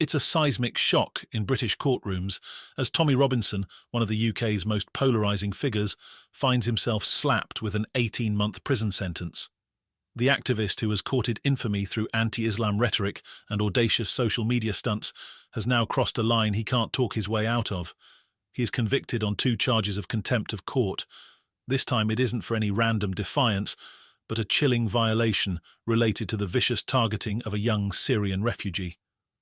It's a seismic shock in British courtrooms as Tommy Robinson, one of the UK's most polarising figures, finds himself slapped with an 18-month prison sentence. The activist who has courted infamy through anti-Islam rhetoric and audacious social media stunts has now crossed a line he can't talk his way out of. He is convicted on 2 charges of contempt of court. This time it isn't for any random defiance, but a chilling violation related to the vicious targeting of a young Syrian refugee.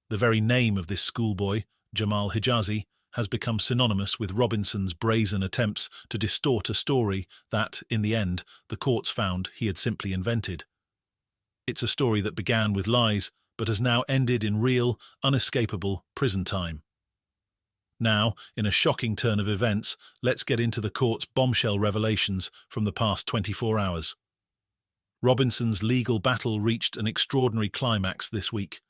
The very name of this schoolboy, Jamal Hijazi, has become synonymous with Robinson's brazen attempts to distort a story that, in the end, the courts found he had simply invented. It's a story that began with lies, but has now ended in real, unescapable prison time. Now, in a shocking turn of events, let's get into the court's bombshell revelations from the past 24 hours. Robinson's legal battle reached an extraordinary climax this week.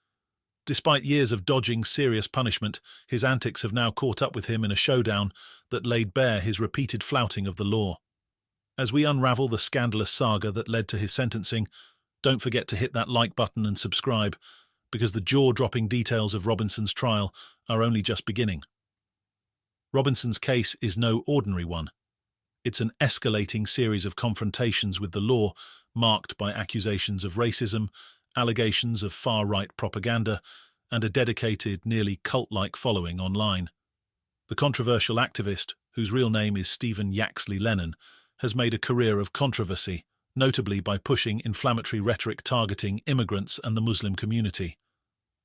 Despite years of dodging serious punishment, his antics have now caught up with him in a showdown that laid bare his repeated flouting of the law. As we unravel the scandalous saga that led to his sentencing, don't forget to hit that like button and subscribe, because the jaw-dropping details of Robinson's trial are only just beginning. Robinson's case is no ordinary one. It's an escalating series of confrontations with the law, marked by accusations of racism, allegations of far-right propaganda, and a dedicated, nearly cult-like following online. The controversial activist, whose real name is Stephen Yaxley Lennon, has made a career of controversy, notably by pushing inflammatory rhetoric targeting immigrants and the Muslim community.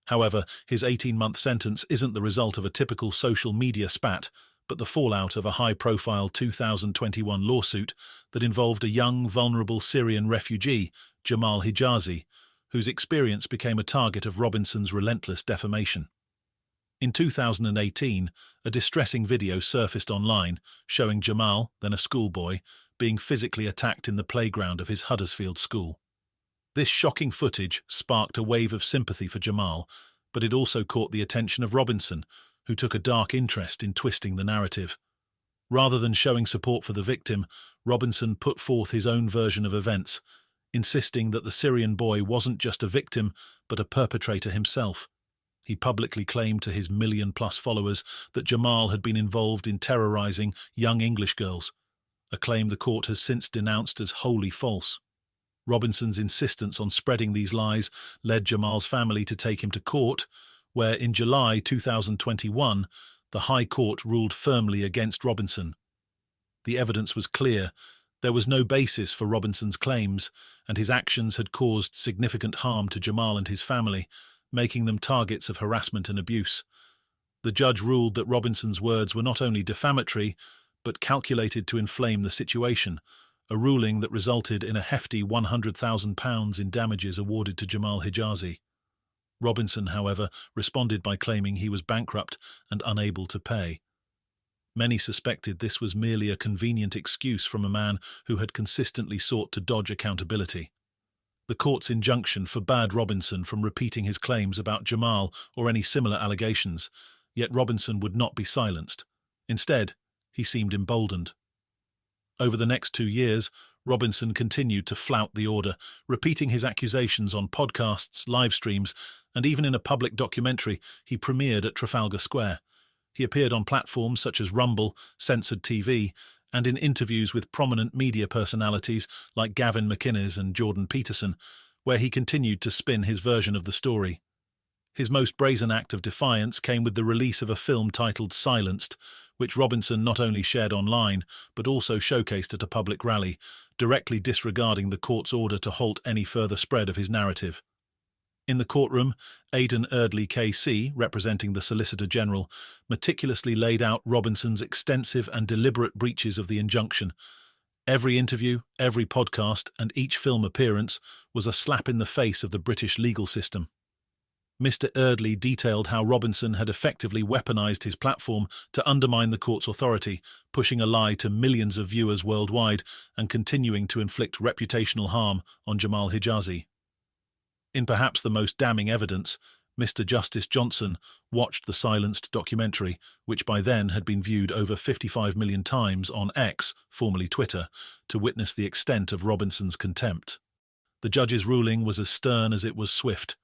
However, his 18-month sentence isn't the result of a typical social media spat, but the fallout of a high-profile 2021 lawsuit that involved a young, vulnerable Syrian refugee, Jamal Hijazi, whose experience became a target of Robinson's relentless defamation. In 2018, a distressing video surfaced online showing Jamal, then a schoolboy, being physically attacked in the playground of his Huddersfield school. This shocking footage sparked a wave of sympathy for Jamal, but it also caught the attention of Robinson, who took a dark interest in twisting the narrative. Rather than showing support for the victim, Robinson put forth his own version of events, insisting that the Syrian boy wasn't just a victim, but a perpetrator himself. He publicly claimed to his million-plus followers that Jamal had been involved in terrorizing young English girls, a claim the court has since denounced as wholly false. Robinson's insistence on spreading these lies led Jamal's family to take him to court, where in July 2021, the High Court ruled firmly against Robinson. The evidence was clear. There was no basis for Robinson's claims, and his actions had caused significant harm to Jamal and his family, making them targets of harassment and abuse. The judge ruled that Robinson's words were not only defamatory, but calculated to inflame the situation, a ruling that resulted in a hefty £100,000 in damages awarded to Jamal Hijazi. Robinson, however, responded by claiming he was bankrupt and unable to pay. Many suspected this was merely a convenient excuse from a man who had consistently sought to dodge accountability. The court's injunction forbade Robinson from repeating his claims about Jamal or any similar allegations, yet Robinson would not be silenced. Instead, he seemed emboldened. Over the next 2 years, Robinson continued to flout the order, repeating his accusations on podcasts, live streams, and even in a public documentary he premiered at Trafalgar Square. He appeared on platforms such as Rumble, Censored TV, and in interviews with prominent media personalities like Gavin McInnes and Jordan Peterson, where he continued to spin his version of the story. His most brazen act of defiance came with the release of a film titled Silenced, which Robinson not only shared online, but also showcased at a public rally, directly disregarding the court's order to halt any further spread of his narrative. In the courtroom, Aidan Eardley KC, representing the Solicitor General, meticulously laid out Robinson's extensive and deliberate breaches of the injunction. Every interview, every podcast, and each film appearance was a slap in the face of the British legal system. Mr. Eardley detailed how Robinson had effectively weaponized his platform to undermine the court's authority, pushing a lie to millions of viewers worldwide and continuing to inflict reputational harm on Jamal Hijazi. In perhaps the most damning evidence, Mr. Justice Johnson watched the Silenced documentary, which by then had been viewed over 55 million times on X, formerly Twitter, to witness the extent of Robinson's contempt. The judge's ruling was as stern as it was swift.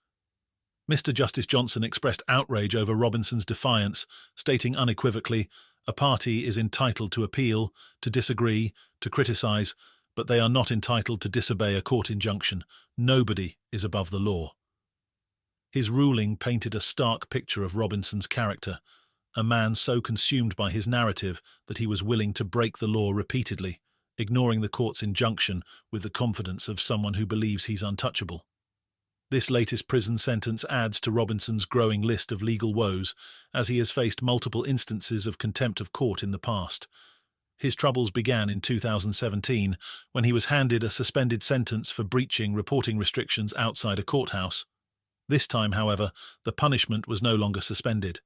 Mr. Justice Johnson expressed outrage over Robinson's defiance, stating unequivocally, "A party is entitled to appeal, to disagree, to criticise, but they are not entitled to disobey a court injunction. Nobody is above the law." His ruling painted a stark picture of Robinson's character, a man so consumed by his narrative that he was willing to break the law repeatedly, ignoring the court's injunction with the confidence of someone who believes he's untouchable. This latest prison sentence adds to Robinson's growing list of legal woes, as he has faced multiple instances of contempt of court in the past. His troubles began in 2017, when he was handed a suspended sentence for breaching reporting restrictions outside a courthouse. This time, however, the punishment was no longer suspended.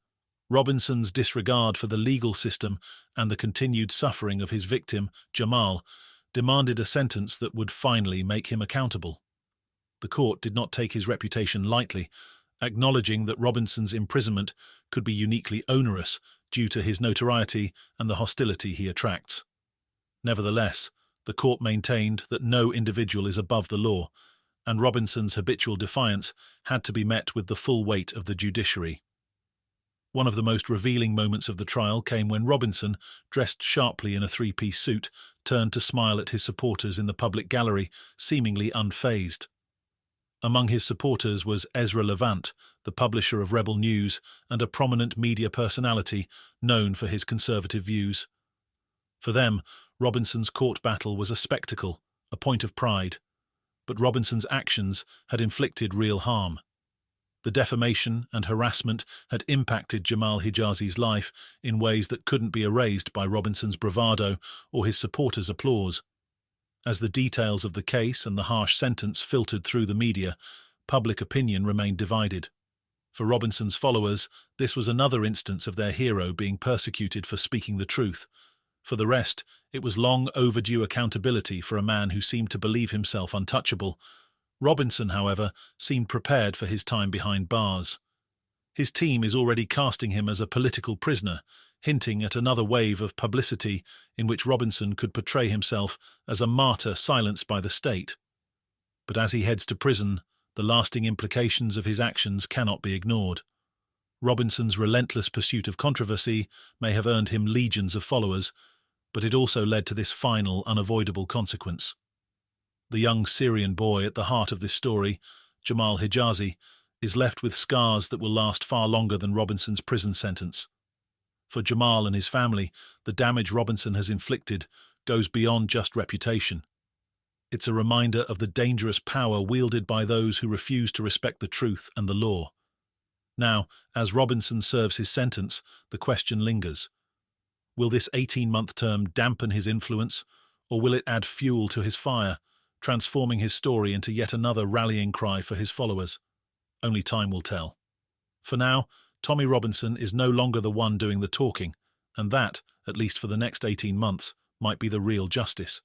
Robinson's disregard for the legal system and the continued suffering of his victim, Jamal, demanded a sentence that would finally make him accountable. The court did not take his reputation lightly, acknowledging that Robinson's imprisonment could be uniquely onerous due to his notoriety and the hostility he attracts. Nevertheless, the court maintained that no individual is above the law, and Robinson's habitual defiance had to be met with the full weight of the judiciary. One of the most revealing moments of the trial came when Robinson, dressed sharply in a three-piece suit, turned to smile at his supporters in the public gallery, seemingly unfazed. Among his supporters was Ezra Levant, the publisher of Rebel News and a prominent media personality known for his conservative views. For them, Robinson's court battle was a spectacle, a point of pride. But Robinson's actions had inflicted real harm. The defamation and harassment had impacted Jamal Hijazi's life in ways that couldn't be erased by Robinson's bravado or his supporters' applause. As the details of the case and the harsh sentence filtered through the media, public opinion remained divided. For Robinson's followers, this was another instance of their hero being persecuted for speaking the truth. For the rest, it was long overdue accountability for a man who seemed to believe himself untouchable. Robinson, however, seemed prepared for his time behind bars. His team is already casting him as a political prisoner, hinting at another wave of publicity in which Robinson could portray himself as a martyr silenced by the state. But as he heads to prison, the lasting implications of his actions cannot be ignored. Robinson's relentless pursuit of controversy may have earned him legions of followers, but it also led to this final, unavoidable consequence. The young Syrian boy at the heart of this story, Jamal Hijazi, is left with scars that will last far longer than Robinson's prison sentence. For Jamal and his family, the damage Robinson has inflicted goes beyond just reputation. It's a reminder of the dangerous power wielded by those who refuse to respect the truth and the law. Now, as Robinson serves his sentence, the question lingers. Will this 18-month term dampen his influence, or will it add fuel to his fire, transforming his story into yet another rallying cry for his followers? Only time will tell. For now, Tommy Robinson is no longer the one doing the talking, and that, at least for the next 18 months, might be the real justice.